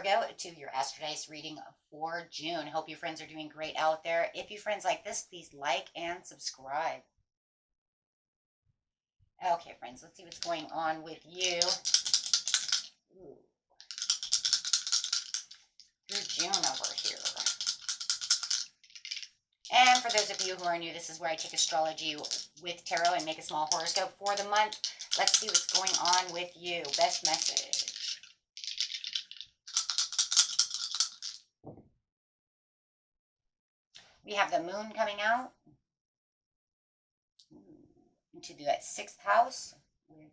Virgo, to your Astro Dice reading for June. Hope you friends are doing great out there. If you friends like this, please like and subscribe. Okay, friends, let's see what's going on with you. Ooh. Through June over here. And for those of you who are new, this is where I take astrology with tarot and make a small horoscope for the month. Let's see what's going on with you. Best message. We have the moon coming out into that 6th house with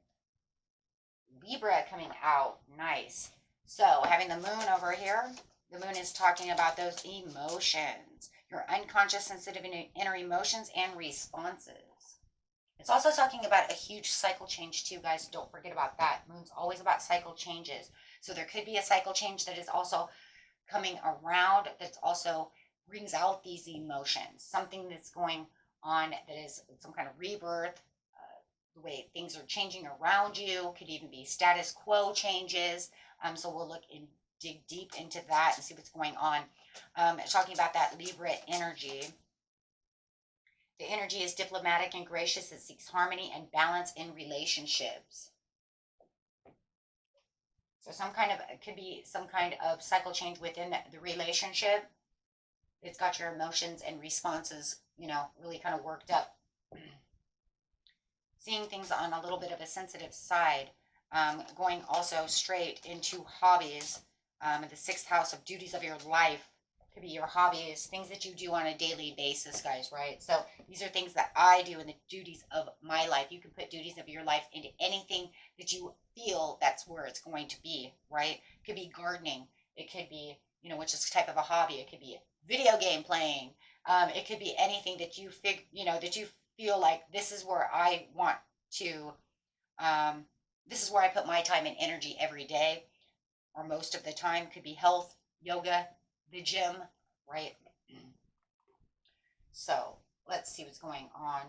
Libra coming out. Nice. So having the moon over here, the moon is talking about those emotions, your unconscious sensitive inner emotions and responses. It's also talking about a huge cycle change too, guys. Don't forget about that. Moon's always about cycle changes. So there could be a cycle change that is also coming around, that's also brings out these emotions, something that's going on that is some kind of rebirth, the way things are changing around you, could even be status quo changes. So we'll look and dig deep into that and see what's going on. Talking about that Libra energy. The energy is diplomatic and gracious. It seeks harmony and balance in relationships. So it could be some kind of cycle change within the relationship. It's got your emotions and responses, really kind of worked up. Seeing things on a little bit of a sensitive side. Going also straight into hobbies. The 6th house of duties of your life. Could be your hobbies, things that you do on a daily basis, guys, right? So these are things that I do in the duties of my life. You can put duties of your life into anything that you feel that's where it's going to be, right? It could be gardening. It could be, which is a type of a hobby. It could be video game playing. It could be anything that you that you feel like this is where I want to, this is where I put my time and energy every day, or most of the time. Could be health, yoga, the gym, right? So let's see what's going on.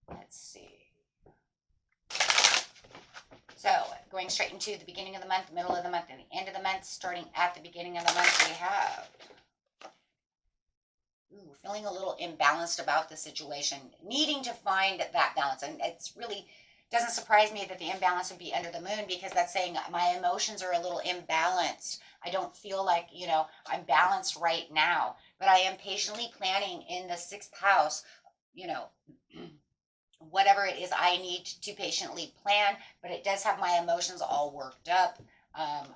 Let's see. So going straight into the beginning of the month, middle of the month, and the end of the month. Starting at the beginning of the month, we have feeling a little imbalanced about the situation, needing to find that balance. And it's really doesn't surprise me that the imbalance would be under the moon, because that's saying my emotions are a little imbalanced. I don't feel like, I'm balanced right now, but I am patiently planning in the 6th house, whatever it is I need to patiently plan, but it does have my emotions all worked up.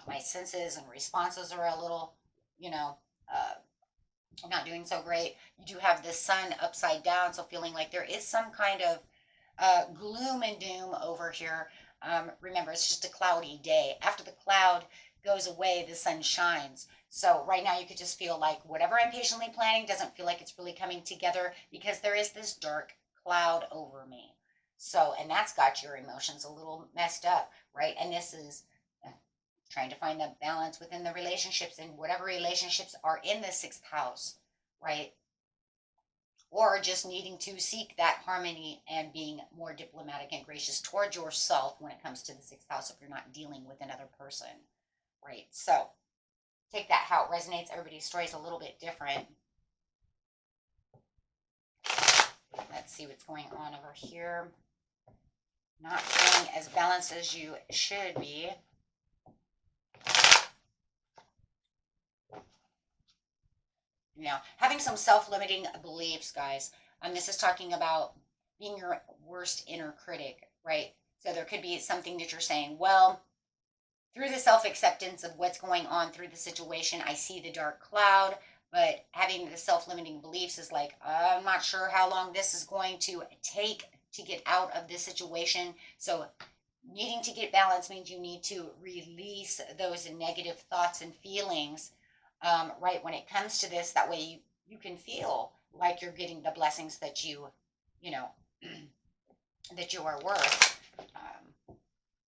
My senses and responses are a little, not doing so great. You do have the sun upside down, so feeling like there is some kind of gloom and doom over here. Remember, it's just a cloudy day. After the cloud goes away, the sun shines. So right now you could just feel like whatever I'm patiently planning doesn't feel like it's really coming together, because there is this dark cloud over me. So, and that's got your emotions a little messed up, right? And this is trying to find the balance within the relationships, and whatever relationships are in the 6th house, right? Or just needing to seek that harmony and being more diplomatic and gracious towards yourself when it comes to the 6th house, if you're not dealing with another person, right? So take that how it resonates. Everybody's story is a little bit different. Let's see what's going on over here. Not feeling as balanced as you should be. Having some self-limiting beliefs, guys. This is talking about being your worst inner critic, right? So there could be something that you're saying, well, through the self-acceptance of what's going on through the situation, I see the dark cloud, but having the self-limiting beliefs is like, I'm not sure how long this is going to take to get out of this situation. So needing to get balance means you need to release those negative thoughts and feelings, right, when it comes to this. That way you can feel like you're getting the blessings that you that you are worth,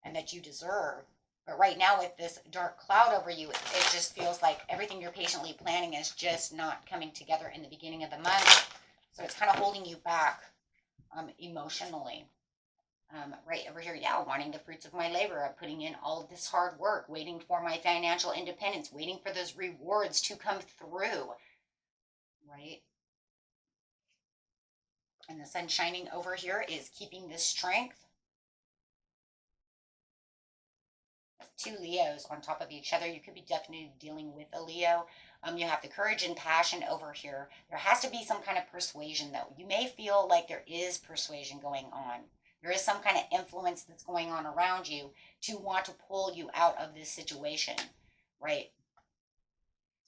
and that you deserve. But right now, with this dark cloud over you, it just feels like everything you're patiently planning is just not coming together in the beginning of the month. So it's kind of holding you back emotionally. Right over here, yeah, wanting the fruits of my labor, of putting in all of this hard work, waiting for my financial independence, waiting for those rewards to come through, right? And the sun shining over here is keeping this strength. Two Leos on top of each other. You could be definitely dealing with a Leo. You have the courage and passion over here. There has to be some kind of persuasion, though. You may feel like there is persuasion going on. There is some kind of influence that's going on around you to want to pull you out of this situation, right?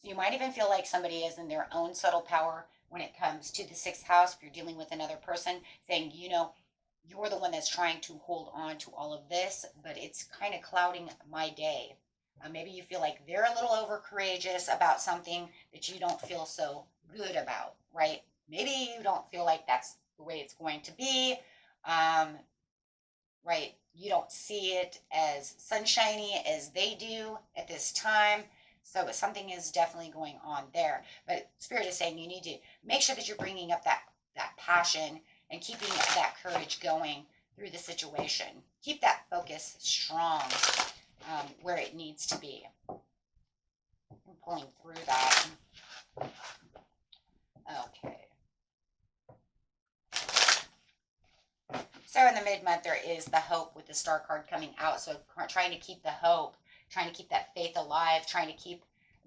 So you might even feel like somebody is in their own subtle power when it comes to the sixth house. If you're dealing with another person, saying, you're the one that's trying to hold on to all of this, but it's kind of clouding my day. Maybe you feel like they're a little over courageous about something that you don't feel so good about, right? Maybe you don't feel like that's the way it's going to be, right? You don't see it as sunshiny as they do at this time. So something is definitely going on there. But Spirit is saying you need to make sure that you're bringing up that passion and keeping that courage going through the situation. Keep that focus strong where it needs to be. I'm pulling through that. Okay. So in the mid-month, there is the hope with the star card coming out. So trying to keep the hope, trying to keep that faith alive, trying to keep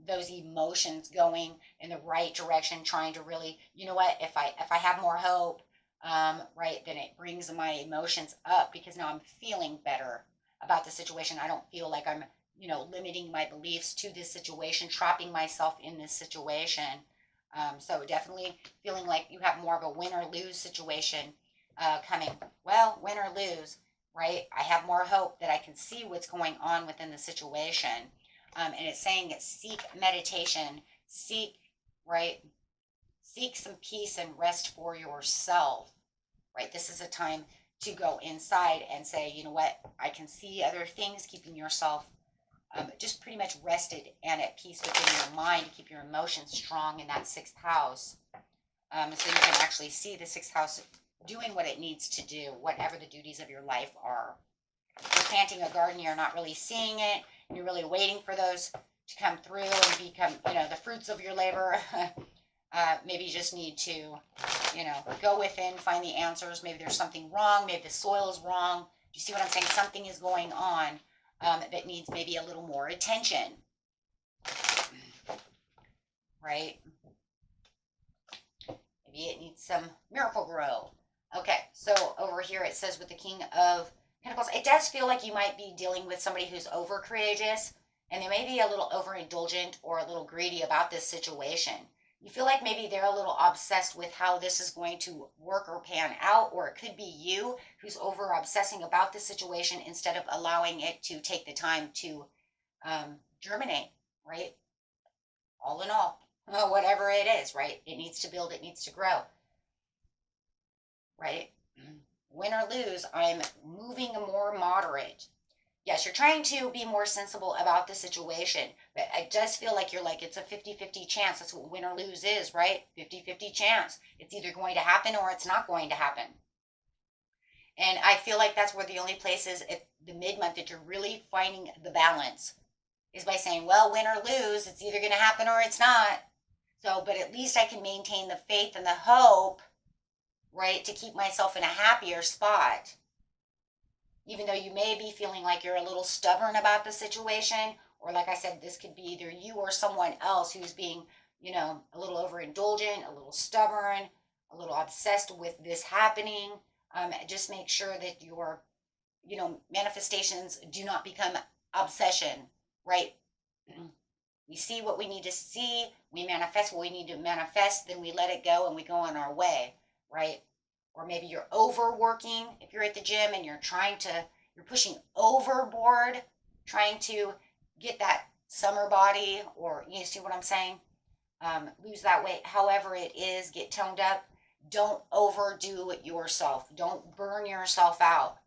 those emotions going in the right direction, trying to really, you know what, if I have more hope, right, then it brings my emotions up because now I'm feeling better about the situation. I don't feel like I'm, limiting my beliefs to this situation, trapping myself in this situation. So definitely feeling like you have more of a win or lose situation coming. Well, win or lose, right? I have more hope that I can see what's going on within the situation. And it's saying that seek meditation, right? Seek some peace and rest for yourself, right? This is a time to go inside and say, you know what, I can see other things, keeping yourself just pretty much rested and at peace within your mind to keep your emotions strong in that sixth house. So you can actually see the sixth house doing what it needs to do, whatever the duties of your life are. If you're planting a garden, you're not really seeing it, and you're really waiting for those to come through and become, the fruits of your labor. Maybe you just need to, go within, find the answers. Maybe there's something wrong. Maybe the soil is wrong. Do you see what I'm saying? Something is going on that needs maybe a little more attention, right? Maybe it needs some miracle grow. Okay, so over here it says with the King of Pentacles, it does feel like you might be dealing with somebody who's over courageous, and they may be a little overindulgent or a little greedy about this situation. You feel like maybe they're a little obsessed with how this is going to work or pan out, or it could be you who's over obsessing about the situation instead of allowing it to take the time to germinate, right? All in all, whatever it is, right? It needs to build, it needs to grow, right? Win or lose, I'm moving more moderate. Yes, you're trying to be more sensible about the situation, but it does feel like it's a 50-50 chance. That's what win or lose is, right? 50-50 chance. It's either going to happen or it's not going to happen. And I feel like that's where the only place is at the mid-month that you're really finding the balance is by saying, well, win or lose, it's either going to happen or it's not. So, but at least I can maintain the faith and the hope, right, to keep myself in a happier spot. Even though you may be feeling like you're a little stubborn about the situation, or like I said, this could be either you or someone else who's being, a little overindulgent, a little stubborn, a little obsessed with this happening. Just make sure that your, manifestations do not become obsession, right? We see what we need to see, we manifest what we need to manifest, then we let it go and we go on our way, right? Or maybe you're overworking if you're at the gym and you're pushing overboard, trying to get that summer body, or you see what I'm saying? Lose that weight, however it is, get toned up. Don't overdo it yourself. Don't burn yourself out,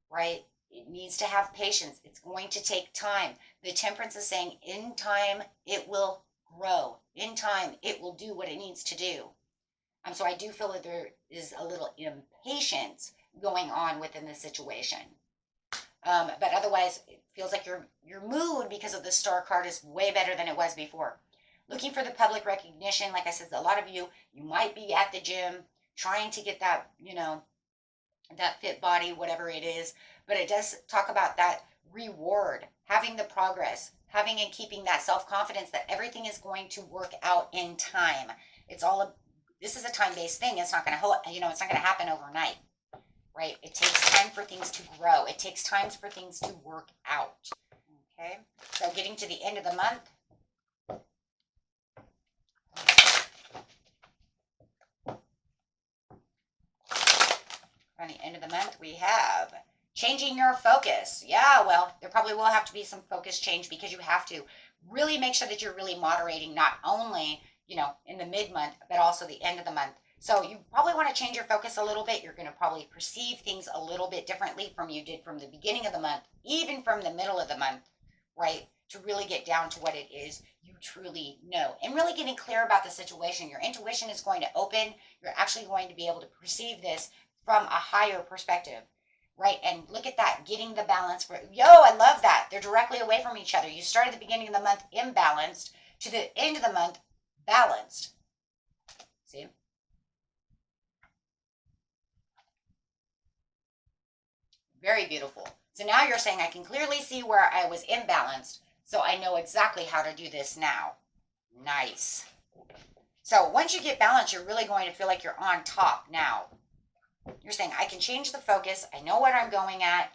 right? It needs to have patience. It's going to take time. The Temperance is saying in time, it will grow. In time, it will do what it needs to do. So I do feel that there is a little impatience going on within the situation. But otherwise, it feels like your mood because of the star card is way better than it was before. Looking for the public recognition, like I said, a lot of you might be at the gym trying to get that, that fit body, whatever it is. But it does talk about that reward, having the progress, having and keeping that self-confidence that everything is going to work out in time. It's all a, this is a time-based thing. It's not going to, it's not going to happen overnight, right? It takes time for things to grow. It takes time for things to work out. Okay, so getting to the end of the month. On the end of the month, we have changing your focus. Yeah, well, there probably will have to be some focus change because you have to really make sure that you're really moderating, not only, in the mid-month, but also the end of the month. So you probably want to change your focus a little bit. You're going to probably perceive things a little bit differently from you did from the beginning of the month, even from the middle of the month, right? To really get down to what it is you truly know and really getting clear about the situation. Your intuition is going to open. You're actually going to be able to perceive this from a higher perspective, right? And look at that, getting the balance. I love that. They're directly away from each other. You start at the beginning of the month imbalanced to the end of the month balanced. See? Very beautiful. So now you're saying I can clearly see where I was imbalanced, so I know exactly how to do this now. Nice. So once you get balanced, you're really going to feel like you're on top now. You're saying, I can change the focus. I know what I'm going at,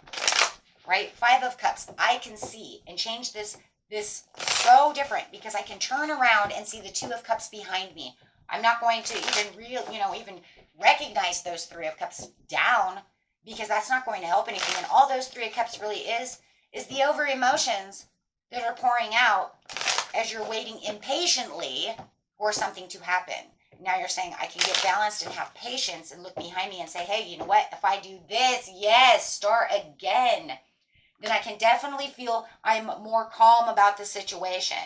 right? 5 of Cups. I can see and change this so different because I can turn around and see the 2 of Cups behind me. I'm not going to even recognize those 3 of Cups down because that's not going to help anything. And all those 3 of Cups really is the over emotions that are pouring out as you're waiting impatiently for something to happen. Now you're saying I can get balanced and have patience and look behind me and say, hey, you know what? If I do this, yes, start again, then I can definitely feel I'm more calm about the situation,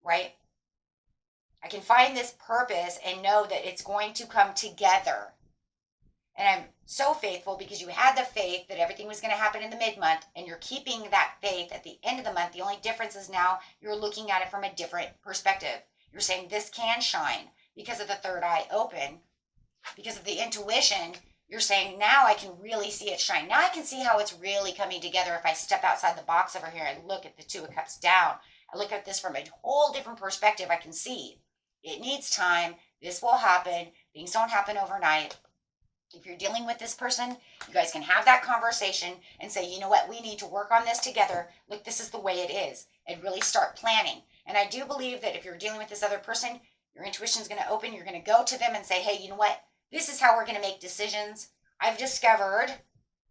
right? I can find this purpose and know that it's going to come together. And I'm so faithful because you had the faith that everything was going to happen in the mid-month and you're keeping that faith at the end of the month. The only difference is now you're looking at it from a different perspective. You're saying this can shine because of the third eye open, because of the intuition. You're saying now I can really see it shine. Now I can see how it's really coming together if I step outside the box over here and look at the 2 of Cups down. I look at this from a whole different perspective. I can see it needs time. This will happen. Things don't happen overnight. If you're dealing with this person, you guys can have that conversation and say, you know what, we need to work on this together. Look, this is the way it is, and really start planning. And I do believe that if you're dealing with this other person, your intuition is going to open. You're going to go to them and say, hey, you know what, this is how we're going to make decisions. I've discovered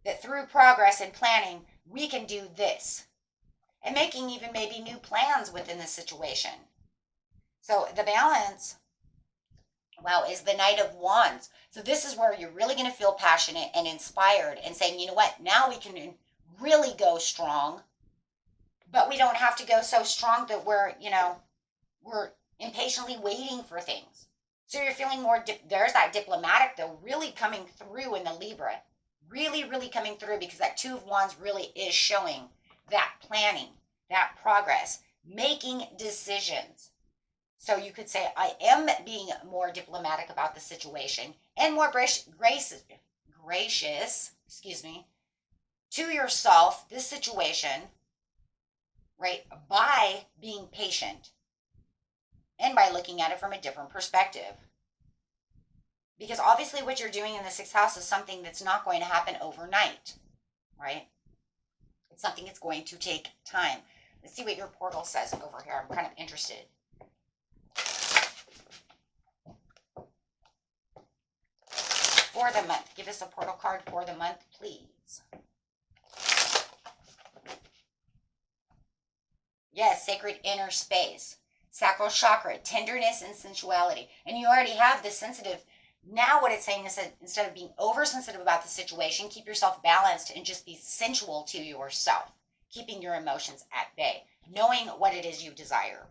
that through progress and planning, we can do this. And making even maybe new plans within the situation. So the balance, well, is the Knight of Wands. So this is where you're really going to feel passionate and inspired and saying, you know what, now we can really go strong, but we don't have to go so strong that we're impatiently waiting for things. So you're feeling more, there's that diplomatic though, really coming through in the Libra. Really, really coming through because that 2 of Wands really is showing that planning, that progress, making decisions. So you could say, I am being more diplomatic about the situation and more gracious, to yourself, this situation, right, by being patient and by looking at it from a different perspective. Because obviously what you're doing in the 6th house is something that's not going to happen overnight, right? It's something that's going to take time. Let's see what your portal says over here. I'm kind of interested. For the month. Give us a portal card for the month, please. Yes, sacred inner space. Sacral chakra, tenderness and sensuality. And you already have the sensitive. Now what it's saying is that instead of being oversensitive about the situation, keep yourself balanced and just be sensual to yourself. Keeping your emotions at bay. Knowing what it is you desire.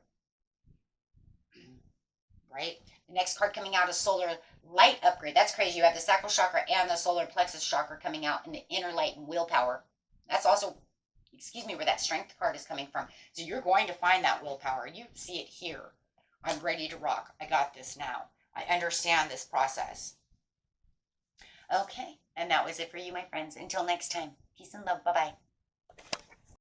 right? The next card coming out is solar light upgrade. That's crazy. You have the sacral chakra and the solar plexus chakra coming out in the inner light and willpower. That's also, excuse me, where that strength card is coming from. So you're going to find that willpower. You see it here. I'm ready to rock. I got this now. I understand this process. Okay, and that was it for you, my friends. Until next time, peace and love. Bye-bye.